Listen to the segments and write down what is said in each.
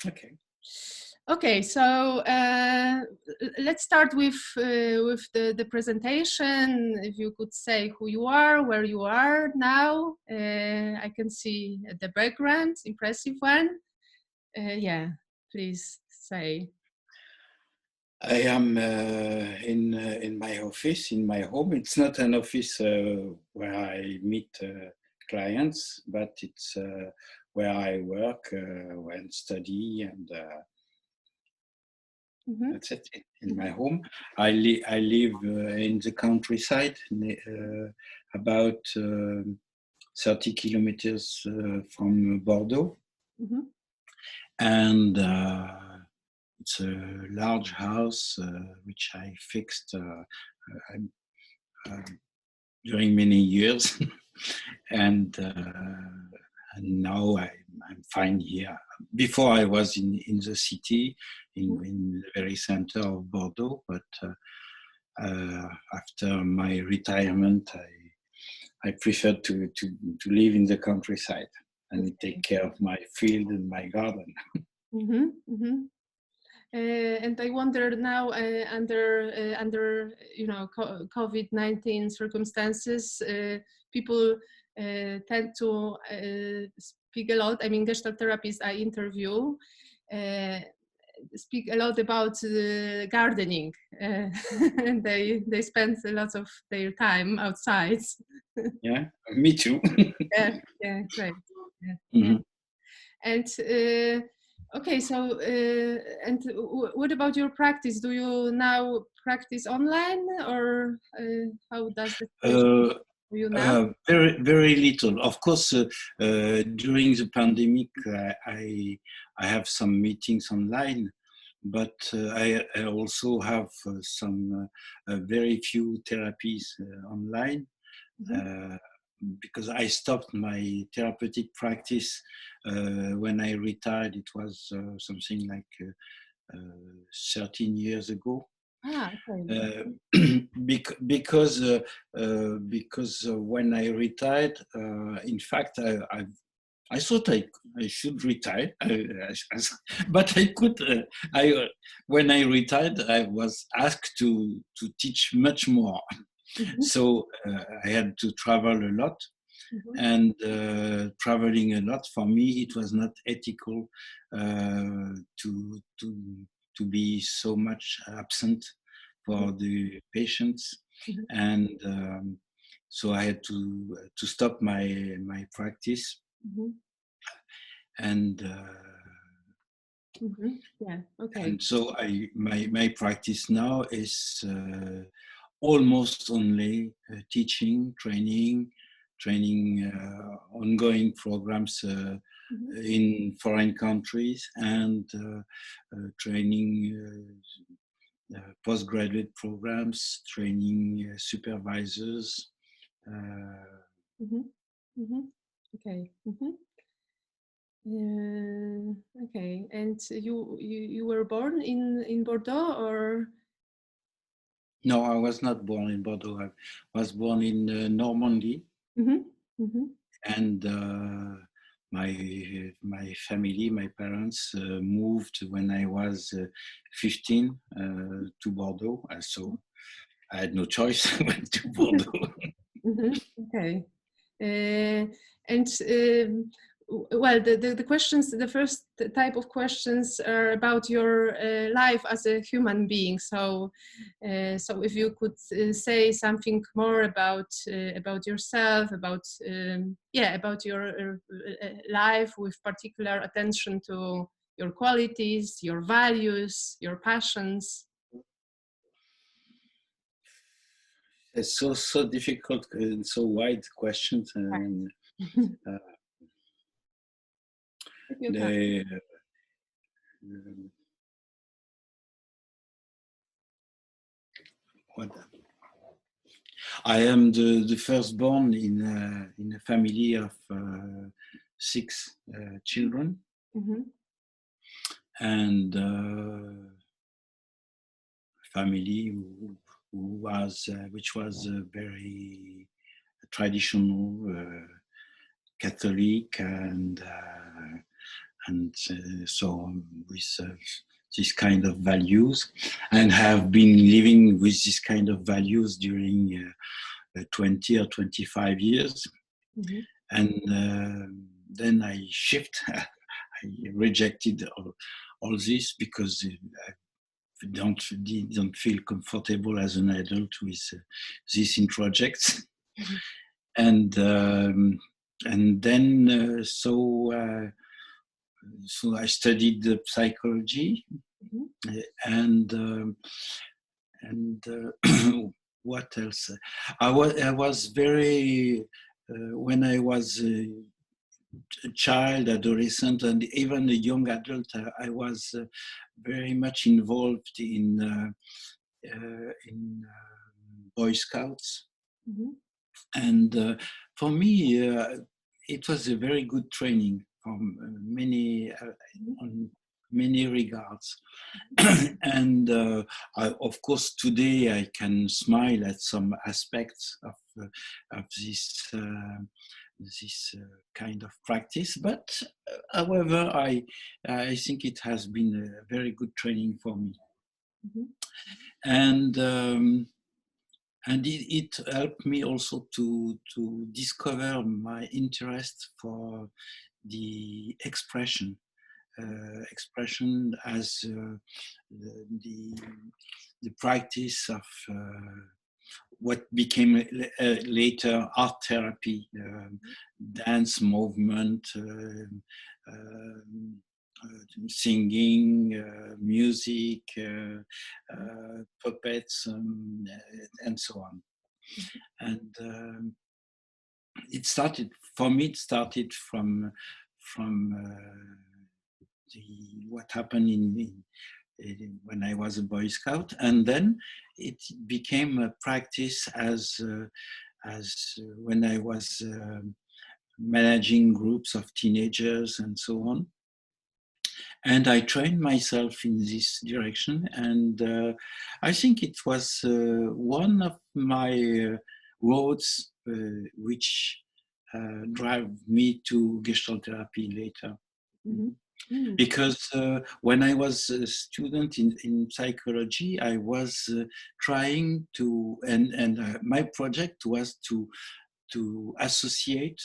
Okay. Okay, so let's start with the presentation. If you could say who you are, where you are now. I can see the background, impressive one. Yeah, please say. I am in my office, in my home. It's not an office where I meet clients, but it's where I work and study, and that's it. In my home, I live in the countryside, about 30 kilometers from Bordeaux, and it's a large house which I fixed during many years, and now I'm fine here. Before I was in the city, in the very center of Bordeaux, but after my retirement, I prefer to live in the countryside and take care of my field and my garden. And I wonder now, under COVID-19 circumstances, people tend to speak a lot. I mean, Gestalt therapists I interview speak a lot about gardening, and they spend a lot of their time outside. Yeah, me too. yeah, great. Mm-hmm. And okay, so and what about your practice? Do you now practice online, or how does the situation for you now? Very, very little. Of course, during the pandemic, I have some meetings online, but I also have some very few therapies online. Because I stopped my therapeutic practice when I retired. It was something like 13 years ago. Okay. Because when I retired, in fact, I thought I should retire, but I could. When I retired, I was asked to teach much more. So I had to travel a lot, and traveling a lot for me, it was not ethical to be so much absent for the patients, and so I had to stop my practice, and yeah, okay. And so my practice now is almost only teaching, training, ongoing programs in foreign countries, and training postgraduate programs, training supervisors. Okay. Okay. And you were born in Bordeaux, or? No, I was not born in Bordeaux. I was born in Normandy, and my family, my parents moved when I was 15 to Bordeaux. So I had no choice. I went to Bordeaux. Okay. And well, the questions, the first type of questions are about your life as a human being. So, so if you could say something more about yourself, about about your life, with particular attention to your qualities, your values, your passions. It's so difficult and so wide questions, and I am the firstborn in a family of 6 children, and family which was very traditional, Catholic, and and so with this kind of values, and have been living with this kind of values during 20 or 25 years. Mm-hmm. And then I shift. I rejected all this because I don't feel comfortable as an adult with this in projects. Mm-hmm. And then so I studied the psychology. Mm-hmm. And what else? I was very when I was a child, adolescent, and even a young adult, I was very much involved in Boy Scouts. Mm-hmm. And for me, it was a very good training from on many regards. And of course, today I can smile at some aspects of this kind of practice. But however, I think it has been a very good training for me. Mm-hmm. And it helped me also to discover my interest for the expression as the practice of what became later art therapy, dance movement, singing, music, puppets, and so on. And it started from what happened when I was a Boy Scout, and then it became a practice as when I was managing groups of teenagers and so on. And I trained myself in this direction, and I think it was one of my roads which drive me to Gestalt therapy later. Mm-hmm. Mm-hmm. Because when I was a student in psychology, I was trying to, and my project was to associate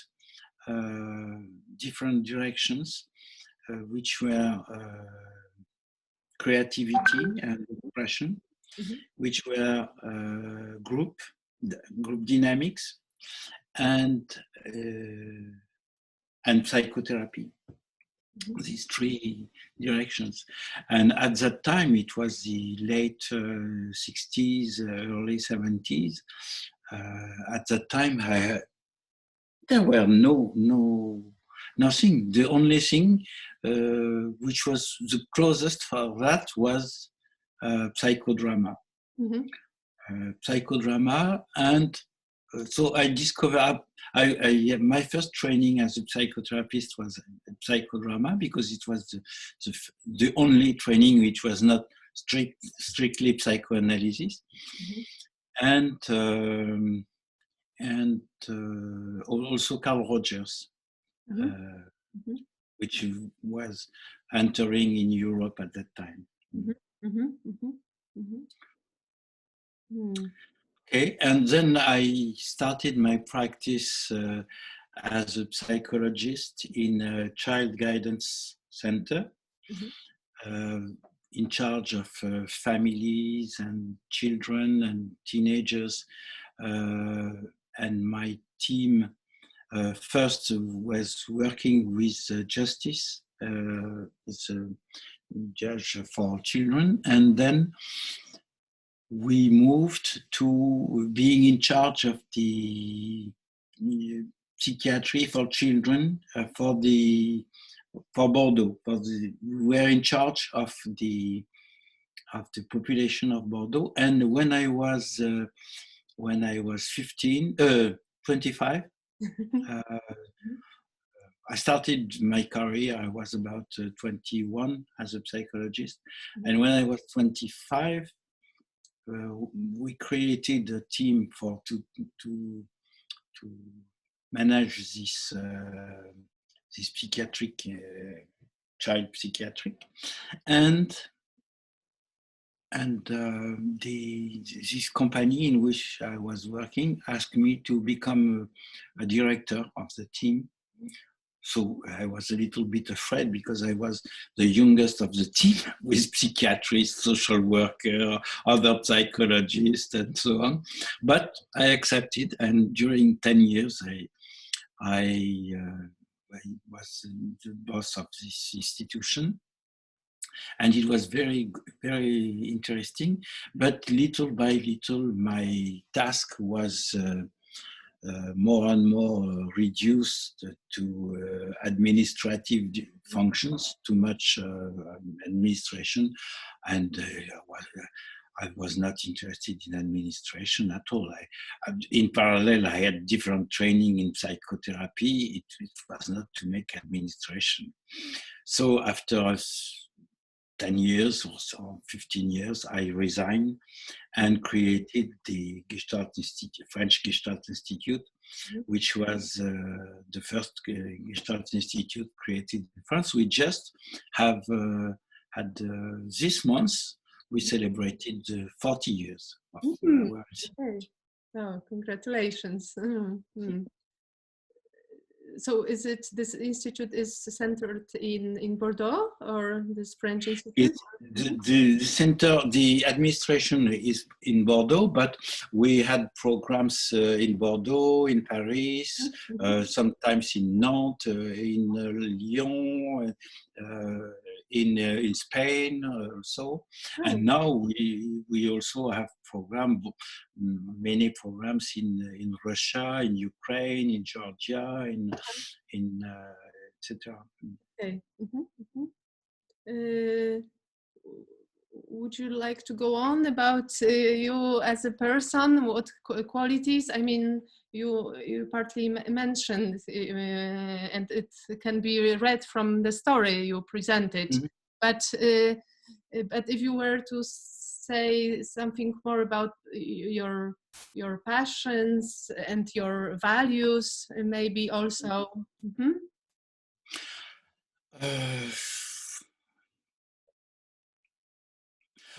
different directions, which were creativity and expression, mm-hmm. which were group dynamics, and psychotherapy. Mm-hmm. These three directions. And at that time, it was the late 60s, early 70s. At that time, there were nothing. The only thing which was the closest for that was psychodrama. Mm-hmm. Psychodrama, and so I discovered. My first training as a psychotherapist was psychodrama, because it was the only training which was not strictly psychoanalysis. Mm-hmm. And also Carl Rogers, mm-hmm. Mm-hmm. which was entering in Europe at that time. Mm-hmm. Mm-hmm. Mm-hmm. Okay, and then I started my practice as a psychologist in a child guidance center, mm-hmm. In charge of families and children and teenagers. And my team first was working with justice, as a judge for children, and then we moved to being in charge of the psychiatry for children for Bordeaux. We were in charge of the population of Bordeaux. And when I was 25, I started my career. I was about 21 as a psychologist, mm-hmm. and when I was 25. We created a team to manage this psychiatric child psychiatric, and this company in which I was working asked me to become a director of the team. So I was a little bit afraid because I was the youngest of the team with psychiatrists, social worker, other psychologists, and so on. But I accepted, and during 10 years, I was the boss of this institution. And it was very, very interesting. But little by little, my task was more and more reduced to administrative functions, too much administration, and I was not interested in administration at all. In parallel, I had different training in psychotherapy. It was not to make administration. So after 10 years or so, 15 years, I resigned and created the Gestalt Institute, French Gestalt Institute, which was the first Gestalt Institute created in France. We just have had this month, we celebrated 40 years of our institute. Okay. Oh, congratulations. Mm-hmm. So is it this institute is centered in Bordeaux, or this French institute? The center, the administration is in Bordeaux, but we had programs in Bordeaux, in Paris, sometimes in Nantes, in Lyon, in Spain also. And now we also have many programs in Russia, in Ukraine, in Georgia, in etc. Okay. Would you like to go on about you as a person? What qualities? I mean, you partly mentioned, and it can be read from the story you presented. But if you were to say something more about your passions and your values, maybe also.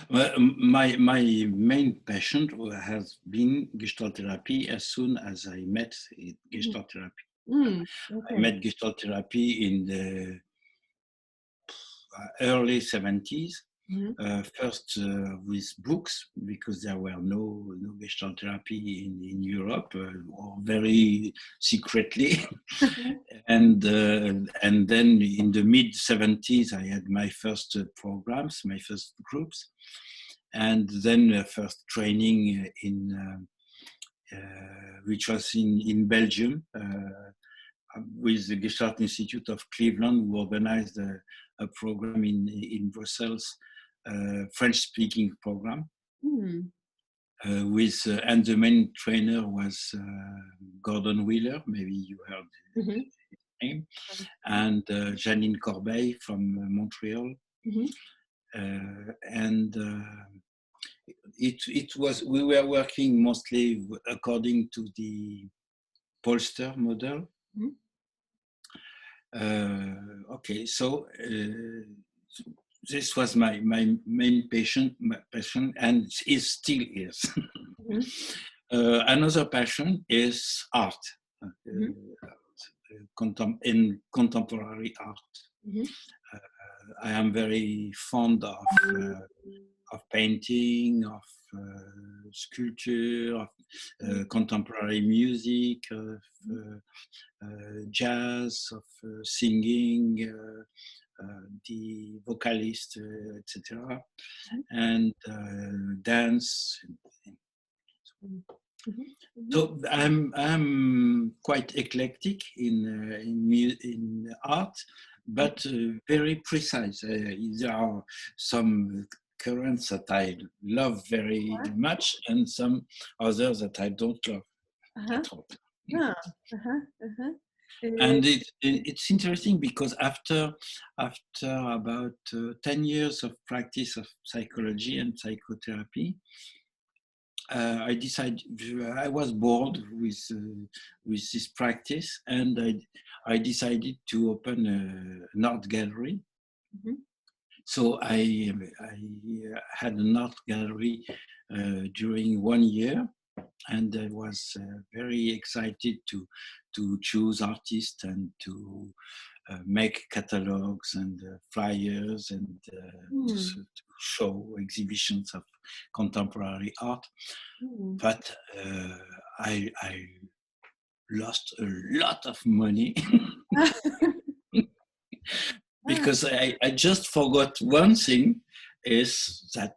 My main passion has been Gestalt therapy as soon as I met Gestalt therapy. Okay. I met Gestalt therapy in the early 70s. First with books, because there were no Gestalt therapy in Europe, or very secretly. And then in the mid 70s, I had my first programs, my first groups, and then first training which was in Belgium with the Gestalt Institute of Cleveland, who organized a program in Brussels, French-speaking program, with and the main trainer was Gordon Wheeler, maybe you heard his name, and Janine Corbeil from Montreal, and it was, we were working mostly according to the Polster model. Okay, so this was my main passion, and it still is. Another passion is art, in contemporary art. I am very fond of painting, of sculpture, of contemporary music, of jazz, of singing, the vocalist, etc., and dance. So I'm quite eclectic in art, but very precise. There are some currents that I love very much, and some others that I don't love at all. And it's interesting because after about 10 years of practice of psychology and psychotherapy, I decided, I was bored with this practice, and I decided to open an art gallery Mhm. So I had an art gallery during 1 year, and I was very excited to choose artists and to make catalogs and flyers and to show exhibitions of contemporary art. But I lost a lot of money because I just forgot one thing, is that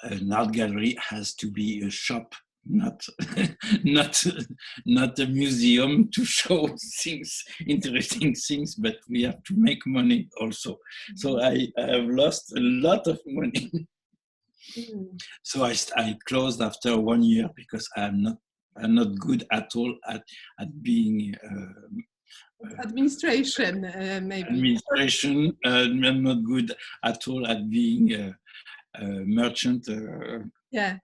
an art gallery has to be a shop, not not not a museum to show things, interesting things, but we have to make money also. So I have lost a lot of money. So I closed after 1 year because I'm not good at all at being Administration, maybe. administration. I'm not good at all at being a merchant. Yeah.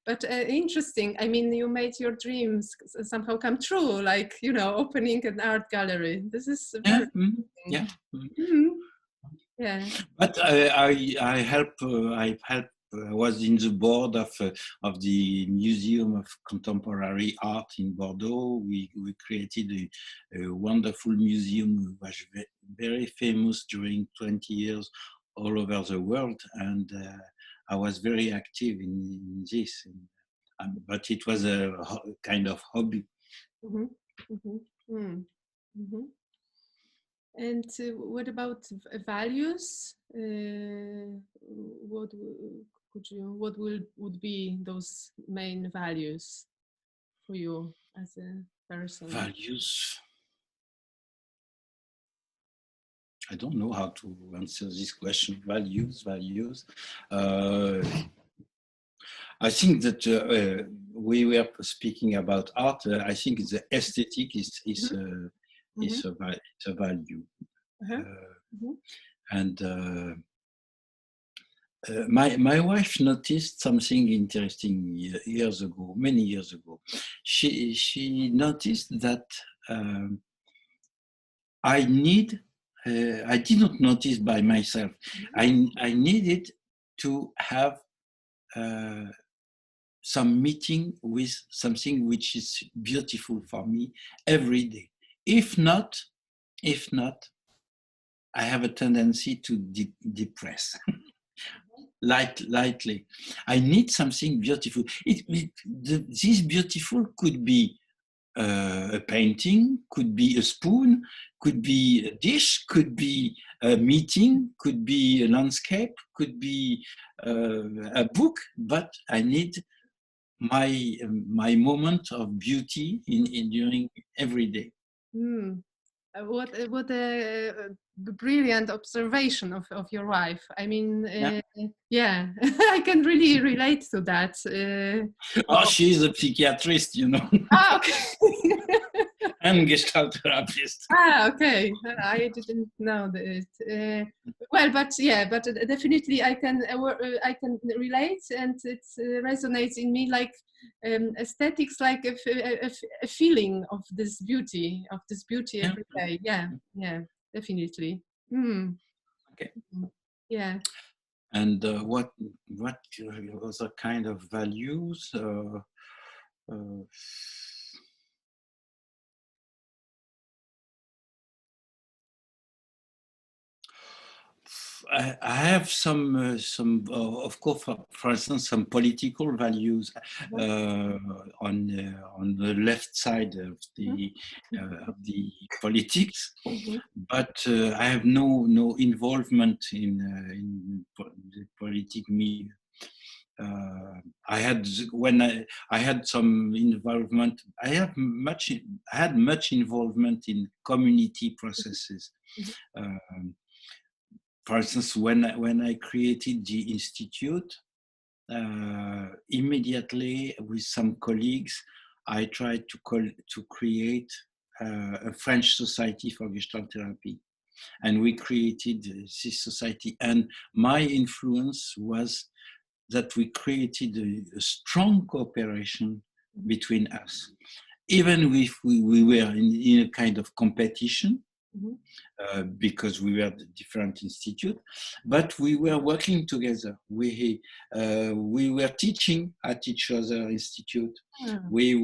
But interesting. I mean, you made your dreams somehow come true, like, opening an art gallery. This is very yeah. Yeah. But I help. I was in the board of the Museum of Contemporary Art in Bordeaux. We created a wonderful museum which was very famous during 20 years all over the world, and I was very active in this. But it was a kind of hobby. And what about values? What would be those main values for you as a person? Values. I don't know how to answer this question. Values. I think that we were speaking about art. I think the aesthetic is a value. And my wife noticed something interesting many years ago. She noticed that I did not notice by myself. I needed to have some meeting with something which is beautiful for me every day. If not, I have a tendency to depress. Lightly. I need something beautiful. This beautiful could be a painting, could be a spoon, could be a dish, could be a meeting, could be a landscape, could be a book, but I need my moment of beauty during every day. What a brilliant observation of your wife. I mean, yeah. I can really relate to that. She's a psychiatrist, Okay. And Gestalt therapist. Okay. I didn't know that. But definitely I can relate, and it resonates in me, like aesthetics, like a feeling of this beauty every day. Yeah, definitely. Okay. Yeah. And what other kind of values? I have some, of course, for instance, some political values on the left side of the politics, but I have no involvement in the political milieu. I had some involvement. I had much involvement in community processes. For instance, when I created the institute, immediately with some colleagues, I tried to create a French society for Gestalt therapy. And we created this society. And my influence was that we created a strong cooperation between us. Even if we were in a kind of competition, because we were at different institute, but we were working together. We were teaching at each other institute. We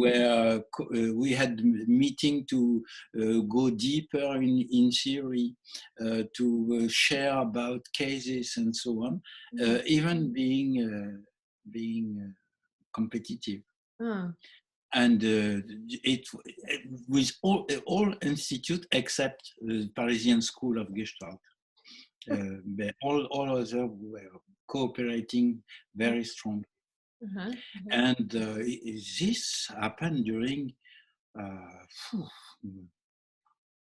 had meeting to go deeper in theory, to share about cases and so on, even being competitive. And it with all institute except the Parisian School of Gestalt. All others were cooperating very strongly. And this happened during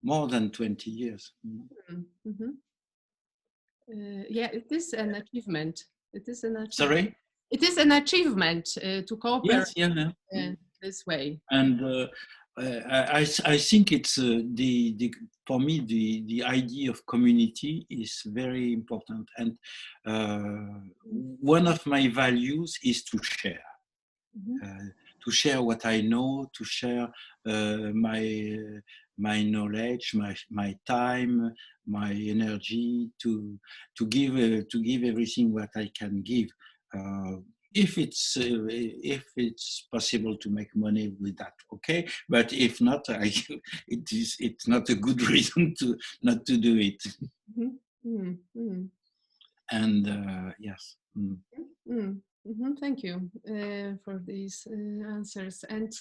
more than 20 years. Yeah, it is an achievement. It is an achievement. Sorry? It is an achievement to cooperate this way. And I think it's for me the idea of community is very important, and one of my values is to share. To share what I know, to share my knowledge, my time, my energy, to give everything what I can give. If it's possible to make money with that, okay. But if not, it's not a good reason not to do it. And yes. Thank you for these answers. And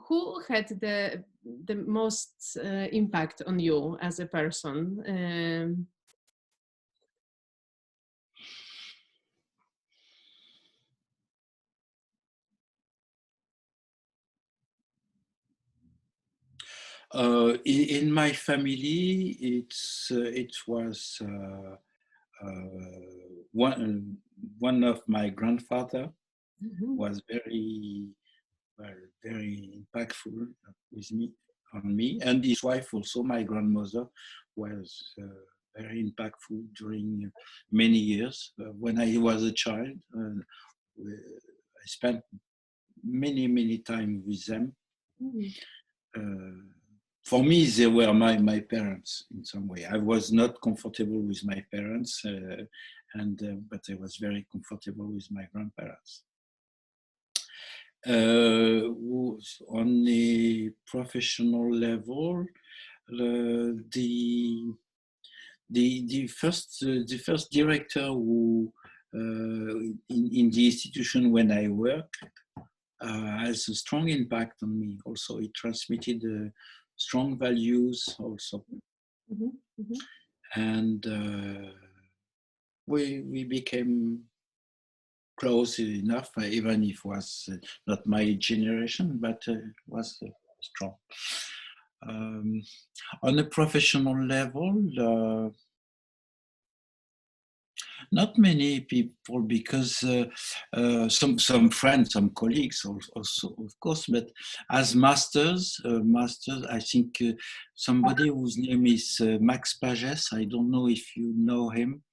who had the most impact on you as a person? In my family, it was one of my grandfather was very impactful on me, and his wife also. My grandmother was very impactful during many years. When I was a child, I spent many time with them. For me, they were my parents in some way. I was not comfortable with my parents, but I was very comfortable with my grandparents. On a professional level, the first director who in the institution when I worked has a strong impact on me. Also, it transmitted strong values also. And we became close enough, even if it was not my generation, but was strong. On a professional level, not many people, because some friends, some colleagues also, of course, but as masters, I think somebody whose name is Max Pages. I don't know if you know him.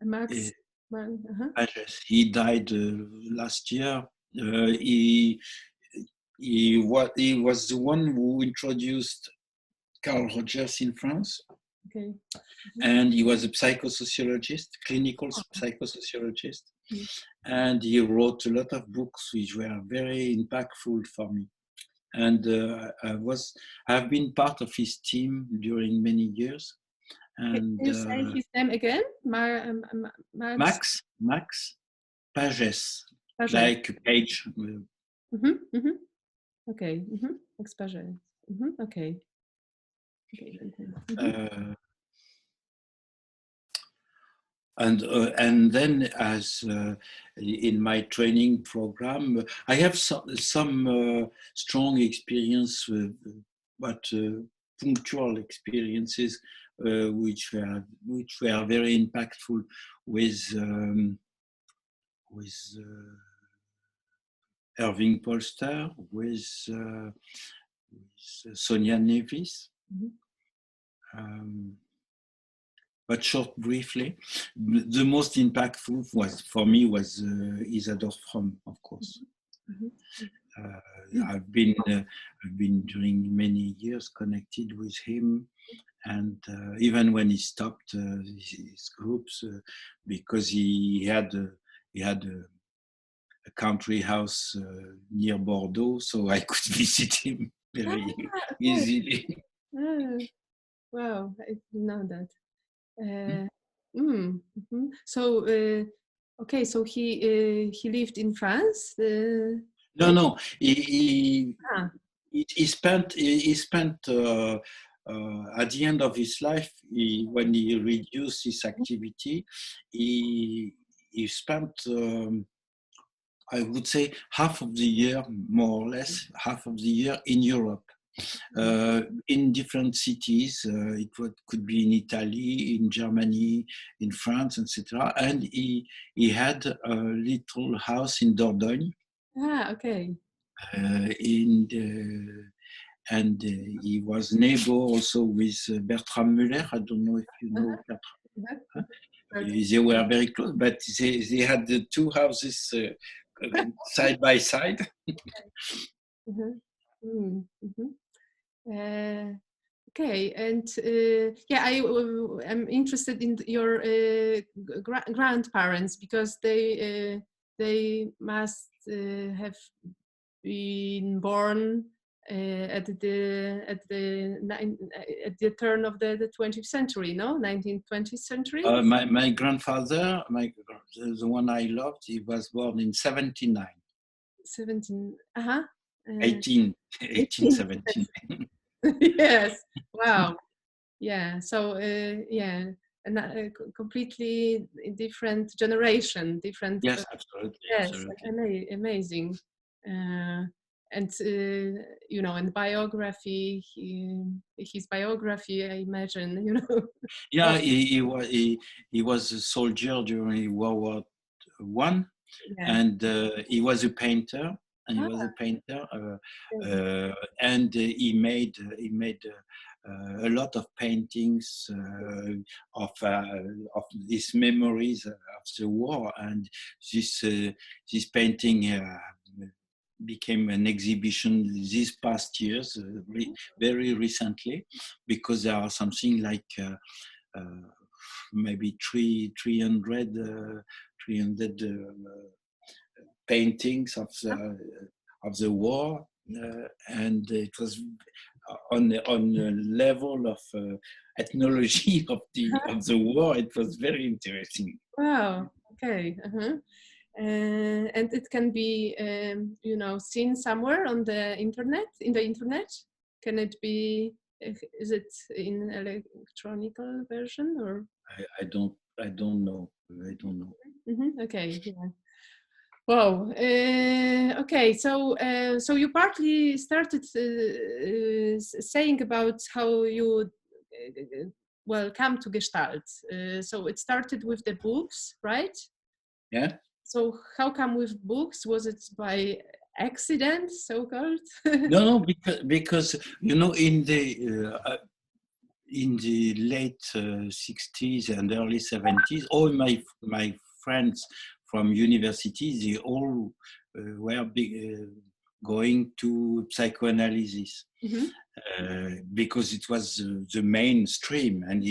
Max Pages. He died last year. He was the one who introduced Carl Rogers in France. Okay. And he was a psychosociologist, clinical psychosociologist. And he wrote a lot of books which were very impactful for me. And I've been part of his team during many years. And can you say his name again? Max Pages, like Page. Okay. Max Pages. Okay. And then, as in my training program, I have some strong experience, but punctual experiences, which were very impactful with Irving Polster, with Sonia Nevis. But briefly, the most impactful for me was Isadore Fromm, of course. I've been during many years connected with him, and even when he stopped his groups, because he had a country house near Bordeaux, so I could visit him very Okay. easily. Ah, wow, I didn't know that. So, okay, so he lived in France. No. Ah, He spent at the end of his life, when he reduced his activity, he spent, I would say, half of the year, more or less, half of the year in Europe, in different cities. Could be in Italy, in Germany, in France, etc. And he had a little house in Dordogne, okay. in the and he was neighbor also with Bertram Müller. I don't know if you know Bertram. Uh-huh. They were very close, but they had the two houses side by side. Mhm. Mhm. Okay, and yeah, am interested in your grandparents because they must have been born at the turn of the 20th century, no, 19th, 20th century. My grandfather, the one I loved, he was born in 79, 17. Uh-huh. 18, 18. 1817. Yes. Wow. Yeah. So yeah, and completely different generation, different. Yes, absolutely, Yes, absolutely. amazing. And you know, and biography, his biography, I imagine, you know. Yeah, he was a soldier during World War One, Yeah. and he was a painter. And he was Ah, a painter, okay. and he made a lot of paintings of his memories of the war, and this painting became an exhibition these past years, very recently, because there are something like maybe 300 paintings of the war, and it was on the level of ethnology of the war. It was very interesting. Wow. Okay. Uh-huh. And it can be, you know, seen somewhere on the internet. In the internet, can it be? Is it in electronical version or? I don't know. I don't know. Okay. Yeah. Wow. Okay. So you partly started saying about how you well come to Gestalt. So it started with the books, right? Yeah. So how come with books? Was it by accident, so called? No, because in the late 60s and early 70s, all my friends from universities, they all were going to psychoanalysis, because it was the mainstream, and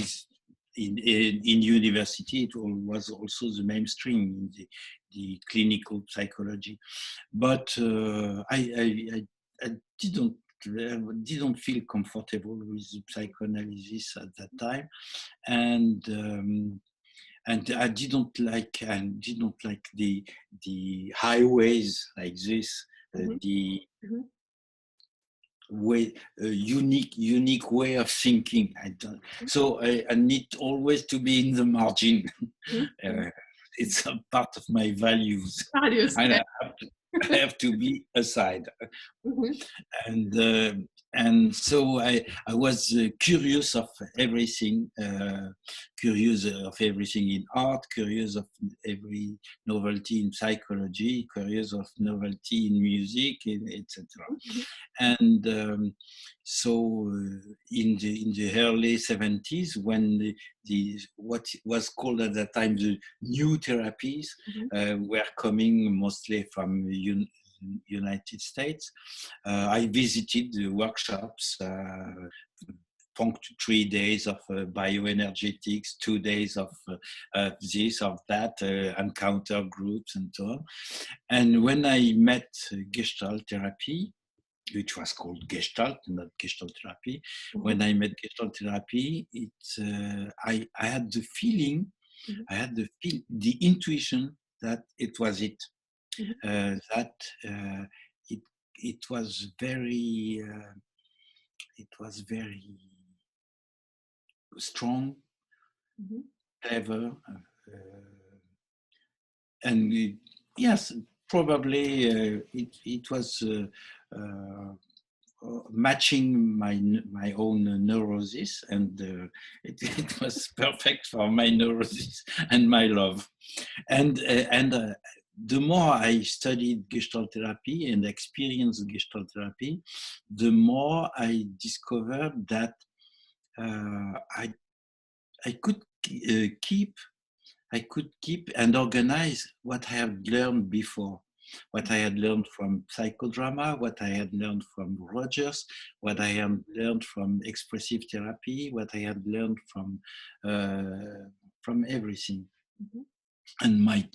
in university it was also the mainstream in the clinical psychology. But I didn't feel comfortable with psychoanalysis at that time, and I didn't like the highways like this, the way unique way of thinking. So I need always to be in the margin. It's a part of my values, Values, and yeah. I have to be aside. Mhm. and so I was curious of everything, curious of everything in art, curious of every novelty in psychology, curious of novelty in music, etc. And so in the early 70s, when the what was called at that time the new therapies were coming mostly from United States. I visited the workshops, 3 days of bioenergetics, 2 days of this, of that, encounter groups and so on. And when I met Gestalt therapy, which was called Gestalt, not Gestalt therapy. When I met Gestalt therapy, I had the feeling, the intuition that it was it. That it was very strong, clever, and yes, probably it was matching my own neurosis, and it was perfect for my neurosis and my love. And the more I studied Gestalt therapy and experienced Gestalt therapy, the more I discovered that I could keep and organize what I had learned before, what I had learned from psychodrama, what I had learned from Rogers, what I had learned from expressive therapy, what I had learned from everything, and my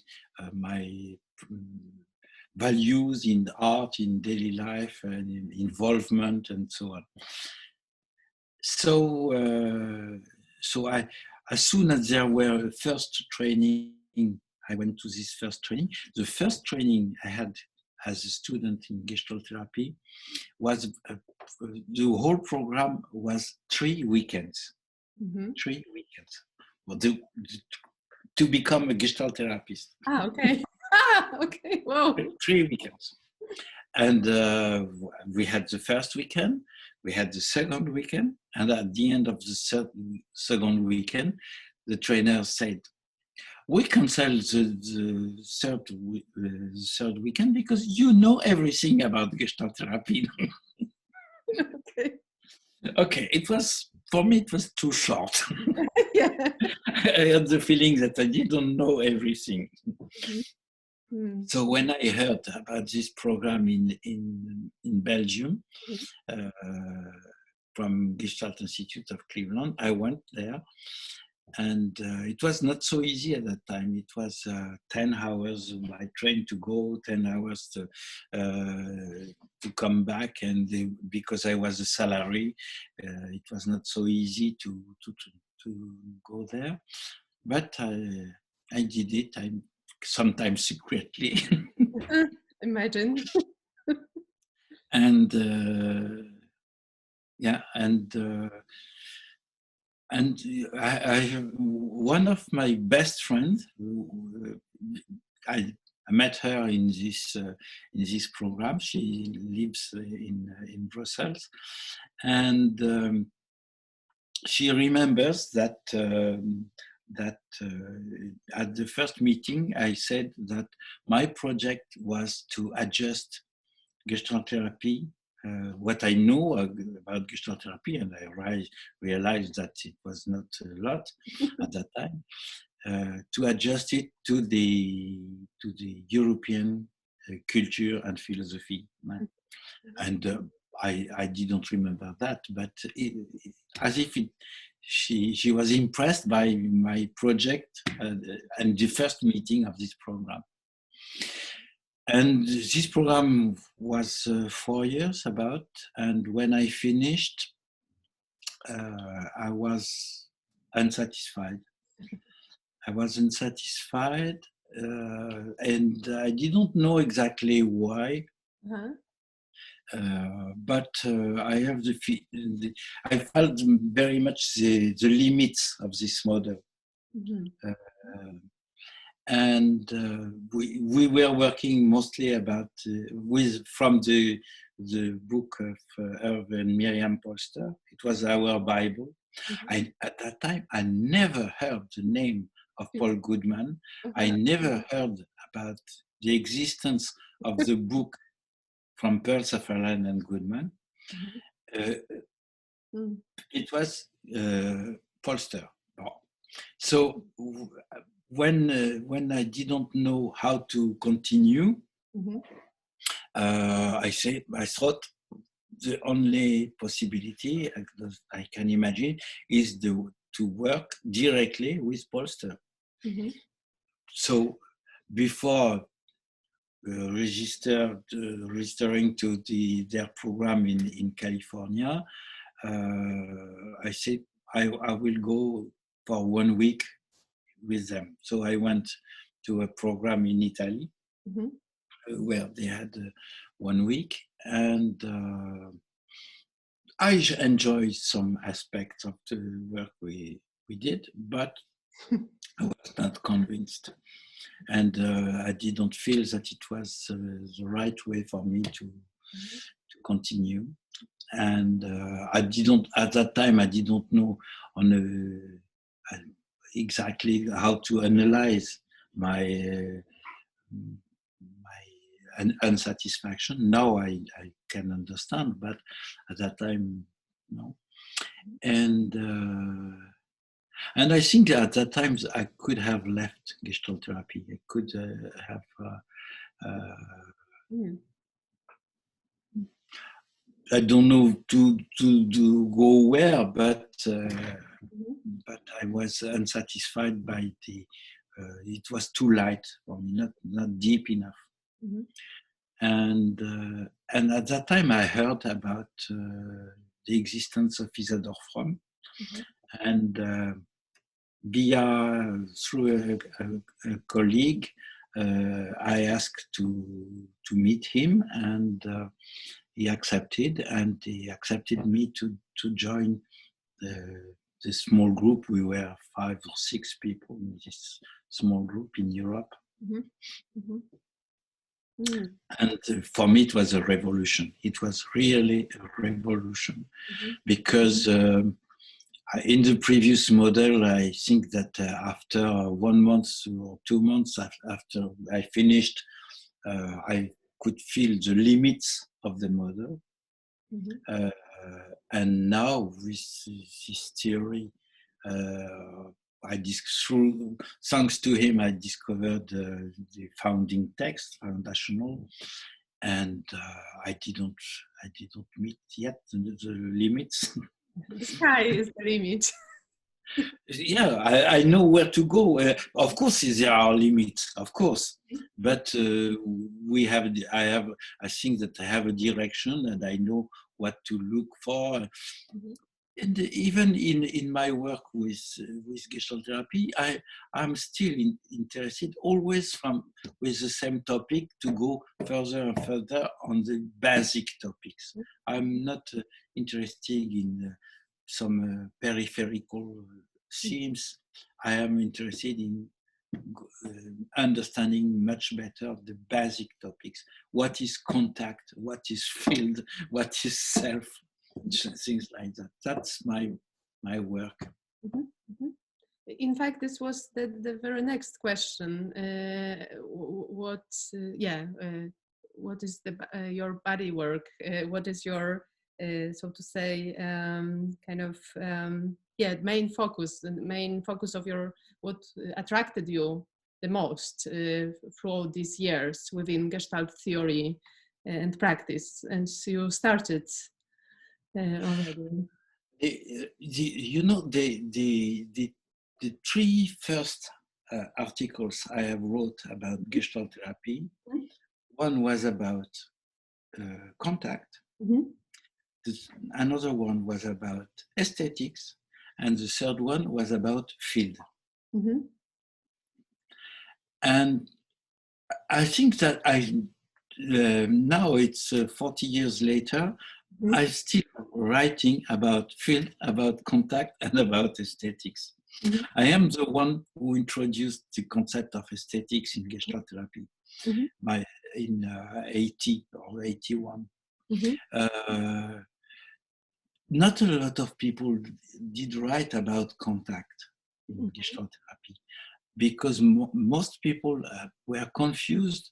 values in art, in daily life, and in involvement, and so on. So I, as soon as there were first training, I went to this first training. The first training I had as a student in Gestalt therapy was, the whole program was 3 weekends. 3 weekends. Well, to become a Gestalt therapist. Okay. Okay, wow. 3 weekends. And we had the first weekend, we had the second weekend, and at the end of the second weekend, the trainer said, we cancel the third weekend because you know everything about Gestalt therapy. Okay. Okay, for me, it was too short. Yeah. I had the feeling that I didn't know everything. So when I heard about this program in Belgium, from Gestalt Institute of Cleveland, I went there, and it was not so easy at that time. It was 10 hours by train to go, 10 hours to come back, and because I was a salary, it was not so easy to go there. But I did it. Sometimes secretly. Imagine. And I one of my best friends, I met her in this program. She lives in Brussels, and she remembers that at the first meeting, I said that my project was to adjust Gestalt therapy, what I know about Gestalt therapy, and I realized that it was not a lot at that time, to adjust it to the European culture and philosophy. And I didn't remember that, but as if she was impressed by my project and the first meeting of this program. And this program was 4 years about, and when I finished, I was unsatisfied. And I didn't know exactly why. But I felt very much the limits of this model. And we were working mostly from the book of Irv and Miriam Polster. It was our Bible. At that time, I never heard the name of Paul Goodman. I never heard about the existence of the book from Pearl, Sutherland and Goodman. It was Polster. So when I didn't know how to continue, I thought the only possibility I can imagine is to work directly with Polster. Mm-hmm. So before registering to their program in California, I said I will go for 1 week with them. So I went to a program in Italy, mm-hmm. where they had 1 week, and I enjoyed some aspects of the work we did, but I was not convinced, and I didn't feel that it was the right way for me to continue. And I didn't, at that time, I didn't know exactly how to analyze my unsatisfaction. Now I can understand, but at that time, no. And I think at that time I could have left Gestalt therapy. I could have. I don't know to go where, but I was unsatisfied by the. It was too light for me, not deep enough. Mm-hmm. And at that time I heard about the existence of Isadore Fromm, mm-hmm. and through a colleague, I asked to meet him, and he accepted me to join the small group. We were 5 or 6 people in this small group in Europe. Mm-hmm. Mm-hmm. Mm. And for me, it was a revolution. It was really a revolution, mm-hmm. because in the previous model, I think that after 1 month or 2 months after I finished, I could feel the limits of the model. Mm-hmm. And now with this theory, thanks to him, I discovered the founding text, foundational, and I didn't meet yet the limits. The sky is the limit. Yeah, I know where to go. Of course, there are limits, of course, but I think that I have a direction, and I know what to look for. Mm-hmm. And even in my work with Gestalt therapy, I'm still interested always with the same topic to go further and further on the basic topics. I'm not interested in some peripheral themes. I am interested in understanding much better the basic topics. What is contact? What is field? What is self? Things like that. That's my work. Mm-hmm. Mm-hmm. In fact, this was the very next question. What is your body work? What is your so to say main focus of your, what attracted you the most throughout these years within Gestalt theory and practice, and so you started already. The 3 first articles I have wrote about Gestalt therapy, mm-hmm. one was about contact, mm-hmm. Another one was about aesthetics, and the third one was about field. Mm-hmm. And I think that now it's 40 years later, mm-hmm. I'm still writing about field, about contact, and about aesthetics. Mm-hmm. I am the one who introduced the concept of aesthetics in Gestalt therapy, mm-hmm. in 80 or 81. Mm-hmm. Not a lot of people did write about contact in mm-hmm. Gestalt therapy, because most people were confused,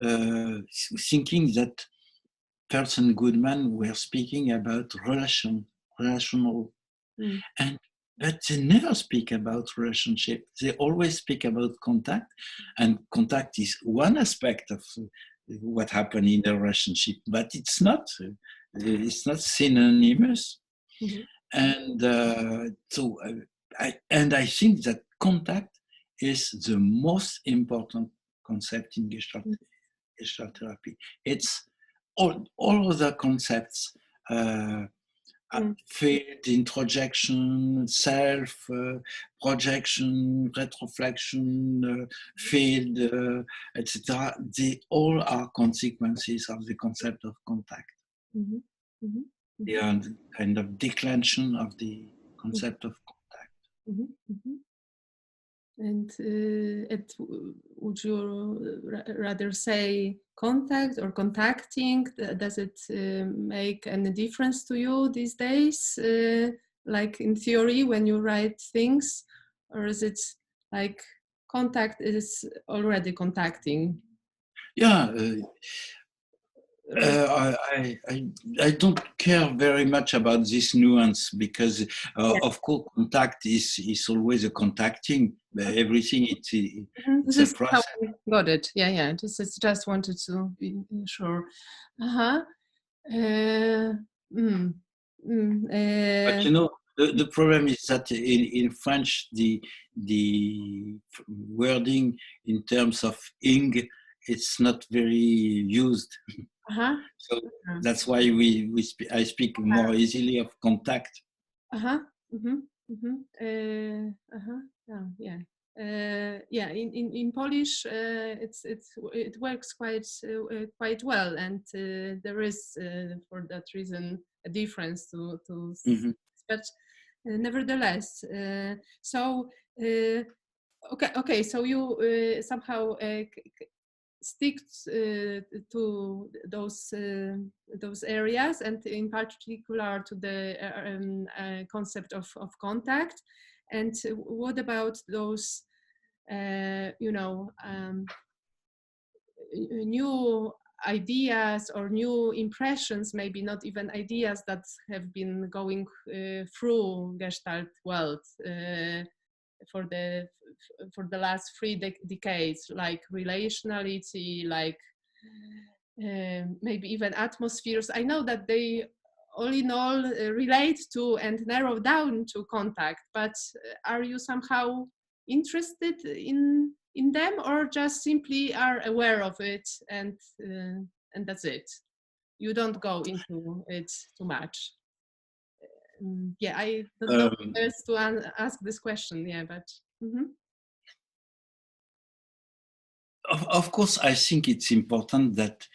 thinking that Peirce and Goodman were speaking about relational, but they never speak about relationship. They always speak about contact, and contact is one aspect of what happened in a relationship, but it's not synonymous. Mhm. And I think that contact is the most important concept in Gestalt therapy. It's all other concepts, field, introjection, self, projection, retroflexion, field, etc. They all are consequences of the concept of contact. Mhm. Mhm. They are kind of declension of the concept of contact. Mhm. Mhm. And would you rather say contact or contacting? Does it make any difference to you these days? Like in theory, when you write things, or is it like contact is already contacting? Yeah, I don't care very much about this nuance because, Yeah. of course, contact is always a contacting. Everything it's This a is how process. I got it. Yeah, yeah. Just wanted to be sure. Uh-huh. Uh, mm, But the problem is that in French, the wording in terms of ing, it's not very used. uh-huh. So that's why I speak more easily of contact. Uh-huh. Mm-hmm. Mm-hmm. Uh-huh. Yeah. Yeah. Yeah. In Polish, it works quite well, and there is for that reason a difference to Mm-hmm. but nevertheless. So okay. So you somehow stick to those areas, and in particular to the concept of contact. And what about those new ideas or new impressions, maybe not even ideas, that have been going through Gestalt world for the last three decades, like relationality, like maybe even atmospheres. I know that they all in all relate to and narrow down to contact, but are you somehow interested in them, or just simply are aware of it and that's it? You don't go into it too much. Yeah, I don't know Um, how else to ask this question. Yeah, but of course, I think it's important that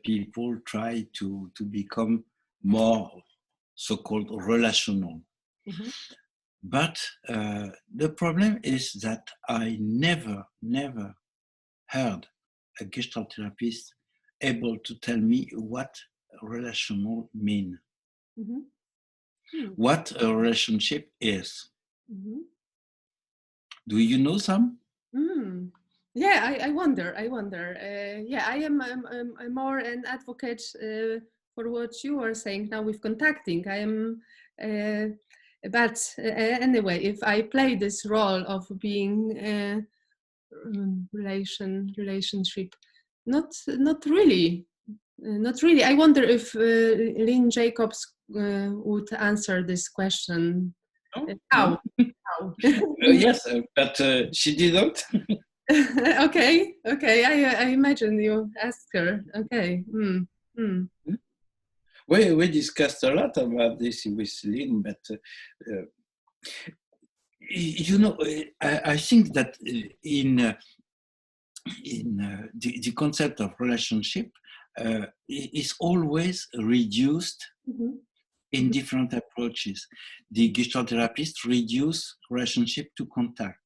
people try to become more so-called relational. But the problem is that I never heard a Gestalt therapist able to tell me what relational mean, what a relationship is. Do you know some? Yeah, I wonder. Yeah, I'm more an advocate for what you are saying now with contacting. I am, but anyway, if I play this role of being relationship, not really, not really. I wonder if Lynn Jacobs would answer this question. No? How? No? How? Yes, but she didn't. Okay. I imagine you asked her. Okay. We discussed a lot about this with Lynn, but I think that the concept of relationship is always reduced in different approaches. The Gestalt therapist reduce relationship to contact.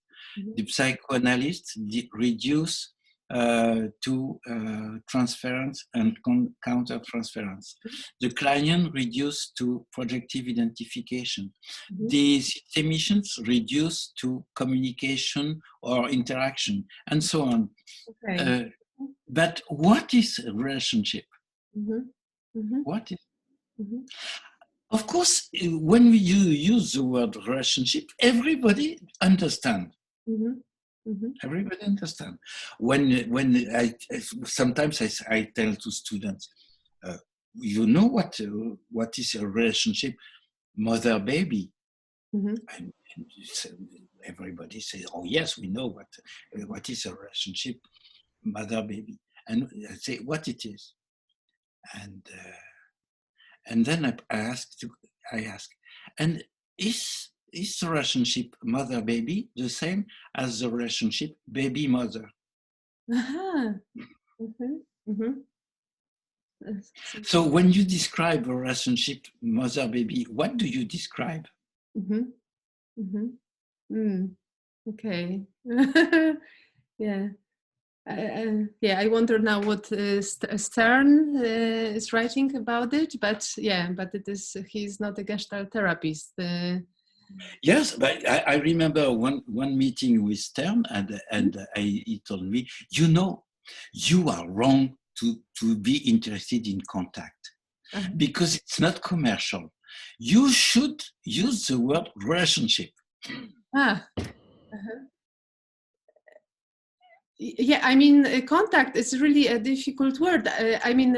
The psychoanalyst reduce to transference and counter-transference. The client reduce to projective identification. The systemicians reduce to communication or interaction, and so on. Okay. But what is a relationship? What is? Of course, when you use the word relationship, everybody understands. Everybody understand. When sometimes I tell to students, you know what is a relationship mother-baby? And everybody says, oh yes, we know what is a relationship mother-baby. And I say what it is. And then I ask, and is the relationship mother-baby the same as the relationship baby-mother? So when you describe a relationship mother-baby, what do you describe? Okay. Yeah. Yeah, I wonder now what Stern is writing about it, but he's not a Gestalt therapist. Yes, but I remember one meeting with Stern, and he told me, you are wrong to be interested in contact because it's not commercial. You should use the word relationship. Yeah, I mean, contact is really a difficult word. I mean,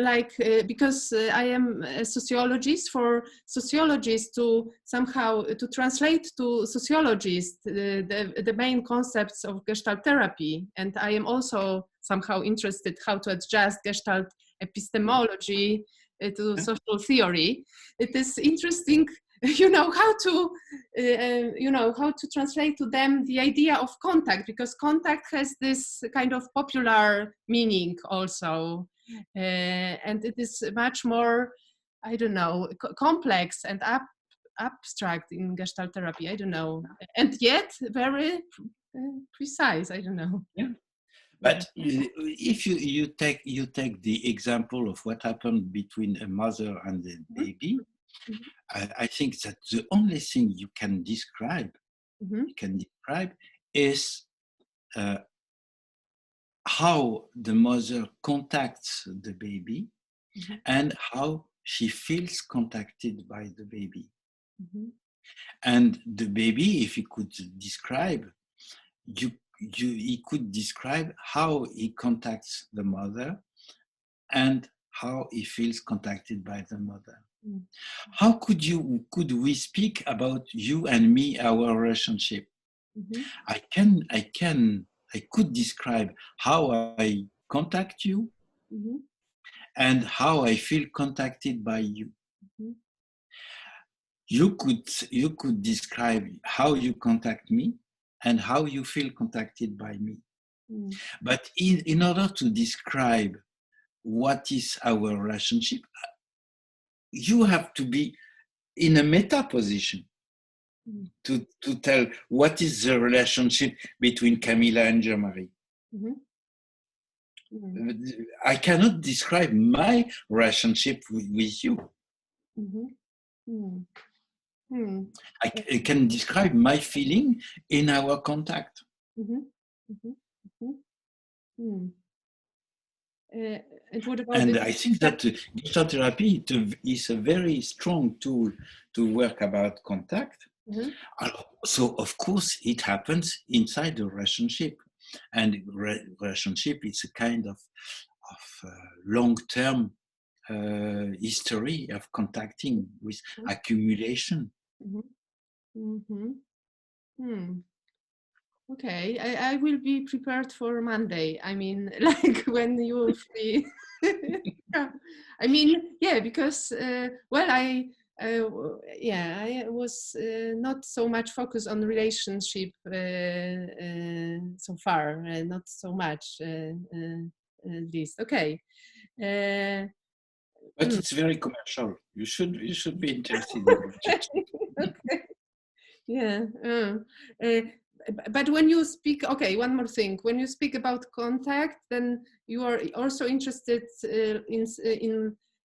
because I am a sociologist, for sociologists to somehow to translate to sociologists the main concepts of Gestalt therapy, and I am also somehow interested how to adjust Gestalt epistemology to social theory. It is interesting. How to translate to them the idea of contact, because contact has this kind of popular meaning also, and it is much more, I don't know, complex and abstract in Gestalt therapy. I don't know, and yet very precise. I don't know. Yeah. But if you take the example of what happened between a mother and a baby, I think that the only thing you can describe is how the mother contacts the baby and how she feels contacted by the baby. And the baby, if he could describe, he could describe how he contacts the mother and how he feels contacted by the mother. How could we speak about you and me, our relationship? I could describe how I contact you and how I feel contacted by you. You could describe how you contact me and how you feel contacted by me. But in order to describe what is our relationship, you have to be in a meta position to tell what is the relationship between Camilla and Jean-Marie. I cannot describe my relationship with you. I can describe my feeling in our contact. And I think that Gestalt therapy is a very strong tool to work about contact. So, of course, it happens inside the relationship. And relationship is a kind of long-term history of contacting with accumulation. Okay, I will be prepared for Monday. I mean, like when you will free. I mean, yeah, because I was not so much focused on relationship so far, not so much this. Okay. But it's very commercial. You should be interested in relationship. Okay. Yeah. But when you speak, okay, one more thing. When you speak about contact, then you are also interested in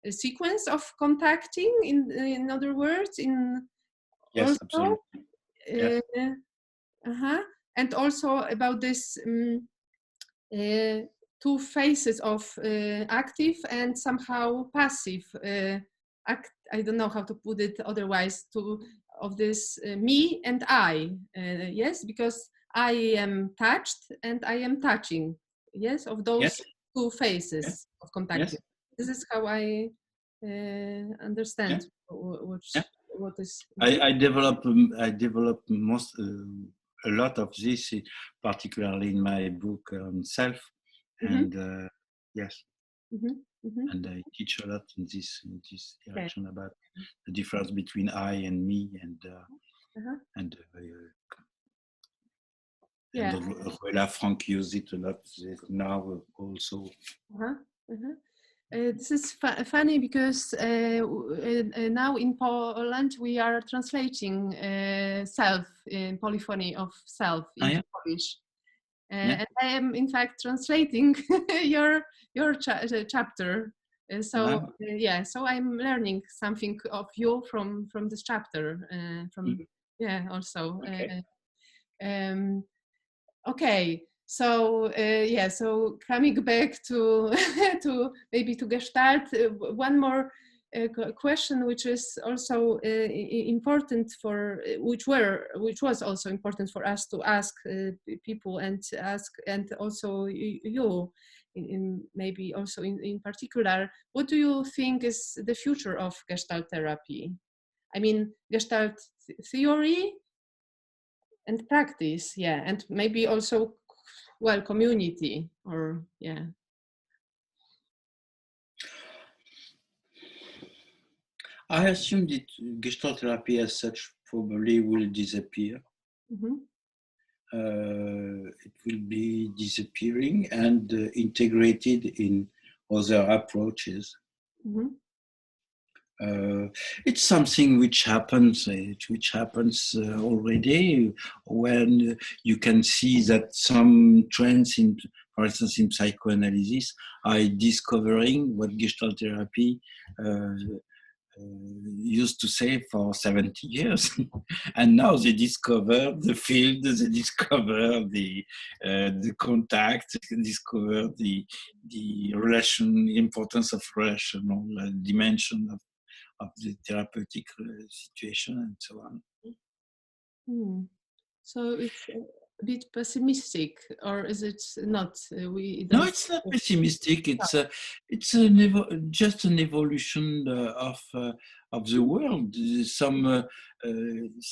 a sequence of contacting. In other words, Yes, absolutely. And also about this two phases of active and somehow passive I don't know how to put it otherwise, of this me and I, yes, because I am touched and I am touching. Yes, of those Yes. two phases Yes. of contact. Yes. This is how I understand Yeah. Yeah. what is. I develop most a lot of this, particularly in my book on self, Mhm, and yes, mhm, mhm. and I teach a lot in this Okay. direction about the difference between I and me, Uh-huh. and Yeah. Ruela Frank used it a lot now also. Uh-huh. Uh-huh. This is funny because now in Poland we are translating self in polyphony of self Ah, into yeah, Polish, yeah. and I am in fact translating your chapter. Wow. Yeah, so I'm learning something of you from this chapter. From Mhm. yeah, also. Okay. Um, Okay, so yeah, so coming back to to maybe to Gestalt, one more question, which is also important for which was also important for us to ask people and ask, and also you, maybe also in particular, what do you think is the future of Gestalt therapy? I mean, Gestalt theory and practice, yeah, and maybe also, well, community, or yeah. I assume that Gestalt therapy as such probably will disappear. Mm-hmm. It will be disappearing and integrated in other approaches. Mm-hmm. It's something which happens already when you can see that some trends in, for instance, in psychoanalysis are discovering what Gestalt therapy used to say for 70 years. And now they discover the field, they discover the contact, they discover the relation, importance of relational dimension of the therapeutic situation and so on. Hmm. So it's a bit pessimistic, or is it not? We No, don't. it's not pessimistic. Just an evolution of the world. Some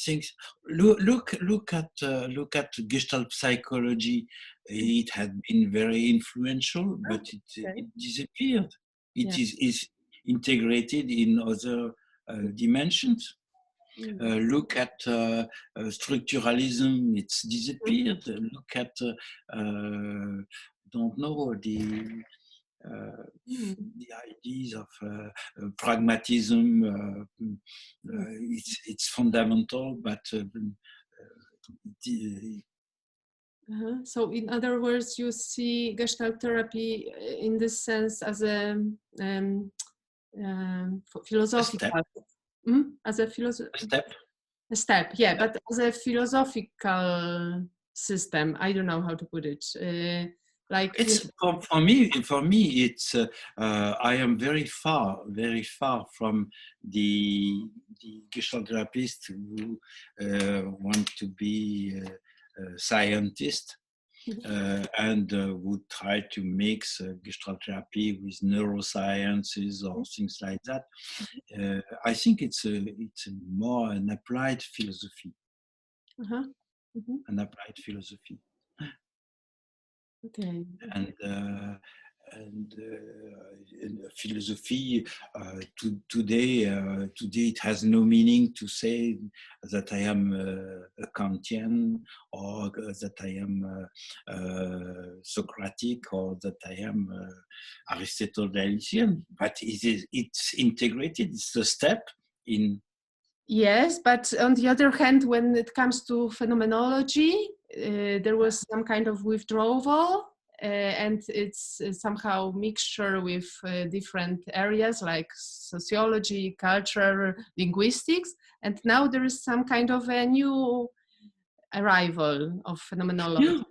things. Look at Gestalt psychology. It had been very influential, but Okay. it disappeared. It Yeah. is integrated in other dimensions. Look at structuralism, it's disappeared. Look at, don't know, uh, Mm-hmm. the ideas of pragmatism. It's fundamental, but Uh-huh. So, in other words, you see Gestalt therapy in this sense as a a step, philosophical, as a a step. a step, yeah, but as a philosophical system. I don't know how to put it. Like you It's for me. For me, it's I am very far from the Gestalt therapist who want to be a scientist and would try to mix Gestalt therapy with neurosciences or things like that. I think it's more an applied philosophy. uh-huh. Mhm. An applied philosophy. Okay. And philosophy today it has no meaning to say that I am a Kantian or that I am Socratic or that I am Aristotelian, but it's integrated. It's a step in. Yes, but on the other hand, when it comes to phenomenology, there was some kind of withdrawal, and it's somehow mixture with different areas like sociology, culture, linguistics, and now there is some kind of a new arrival of phenomenology. Yeah.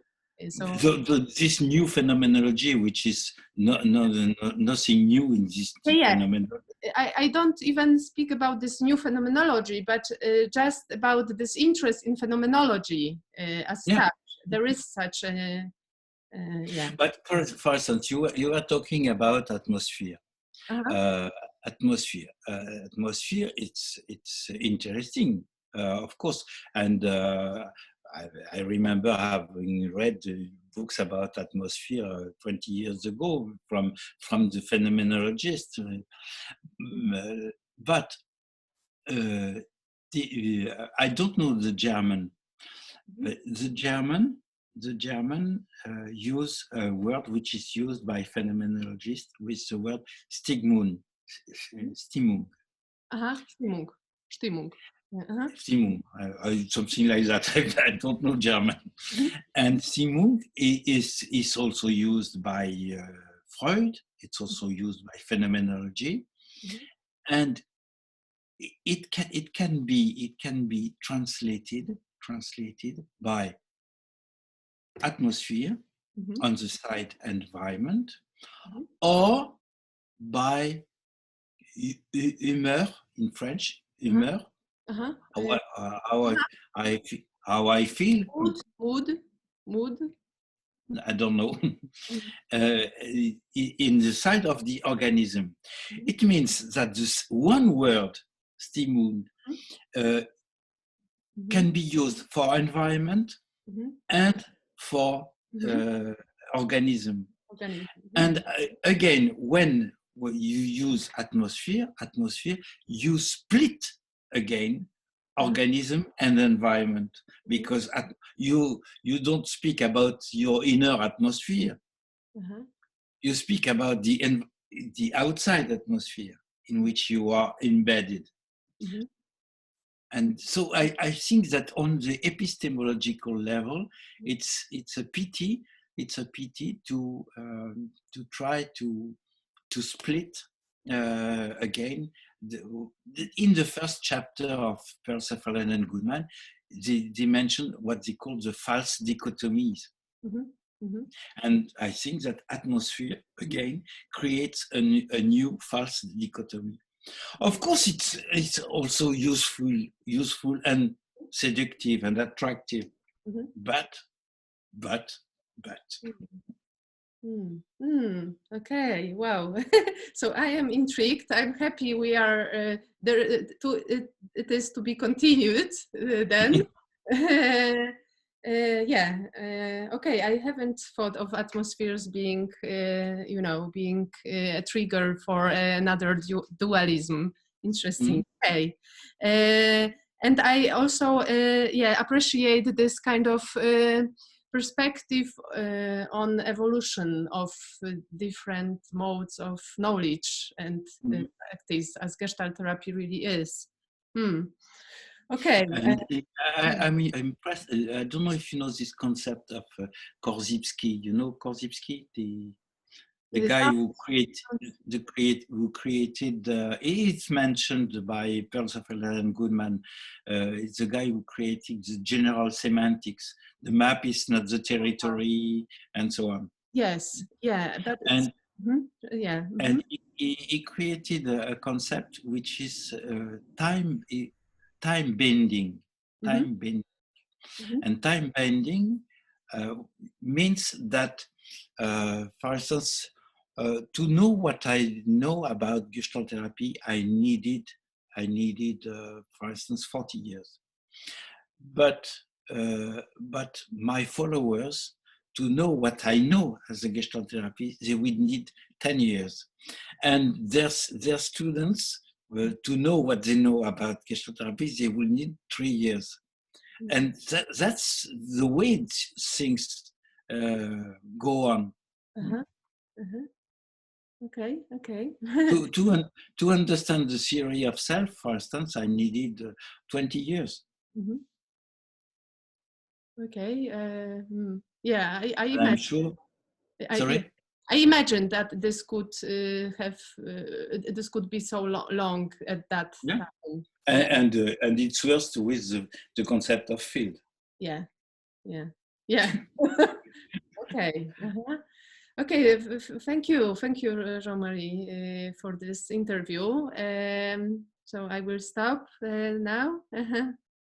So This new phenomenology, which is nothing new in this yeah, phenomenology. I don't even speak about this new phenomenology, but just about this interest in phenomenology as Yeah, such. there is such a yeah. But for instance, you are talking about atmosphere. Uh-huh. Atmosphere, it's interesting, of course. And I remember having read books about atmosphere 20 years ago from the phenomenologists. But I don't know the German. The German use a word which is used by phenomenologists with the word Stimmung. Stimmung. Stimmung. Stimmung. Yeah, Stimmung. Something like that. I don't know German. Mhm. And Stimmung is also used by Freud. It's also used by phenomenology, Mhm. and it can be translated by atmosphere Mhm. on the side environment, Mhm. or by humeur in French, Uh-huh. humeur, Uh-huh. how I feel. Mood. I don't know. Mhm. In the side of the organism, Mhm. it means that this one word, Stimmung, uh, Mhm. can be used for environment Mhm. and for Mhm. uh, organism. Organism. Mhm. And again, when you use atmosphere, you split again Uh-huh. organism and environment, Mhm. because you don't speak about your inner atmosphere. Uh-huh. You speak about the outside atmosphere in which you are embedded. Mhm. And so I think that on the epistemological level, it's a pity. It's a pity to try to split again. In the first chapter of Persephone and Goodman, they mentioned what they call the false dichotomies. Mhm. Mhm. And I think that atmosphere, again, creates a new false dichotomy. Of course, it's also useful and seductive and attractive, Mhm. but but but Mm. Mm. Okay. Wow. So I am intrigued. I'm happy we are there. It is to be continued then. Yeah. Okay. I haven't thought of atmospheres being, being a trigger for another dualism. Interesting. mm, Okay. And I also, yeah, appreciate this kind of. Perspective on evolution of different modes of knowledge and mm. practice, as Gestalt therapy really is. Hmm. Okay. And I mean, I'm impressed. I don't know if you know this concept of Korzybski. You know Korzybski, the It guy sounds, who created. It's mentioned by Persephone and Goodman. It's the guy who created the general semantics. The map is not the territory, and so on. yes. Yeah. That is. And Mhm. Yeah. Mhm. and he created a concept which is time bending, Mhm. time bending, Mhm. and time bending uh, means that, for instance, to know what I know about Gestalt therapy, I needed, for instance, 40 years. But my followers, to know what I know as a Gestalt therapy, they would need 10 years. And their students, to know what they know about Gestalt therapy, they will need 3 years. And that's the way things go on. Uh-huh. Uh-huh. Okay. Okay. To, to, to understand the theory of self, for instance, I needed 20 years. Mhm. Okay. Yeah. I And I'm imagine. sure, Yeah, sorry? I imagine that this could have this could be so long at that Yeah. time. Yeah, And it's worse with the concept of field. yeah, yeah, yeah. Okay. Uh-huh. Okay. Thank you, Jean-Marie, for this interview. So I will stop now.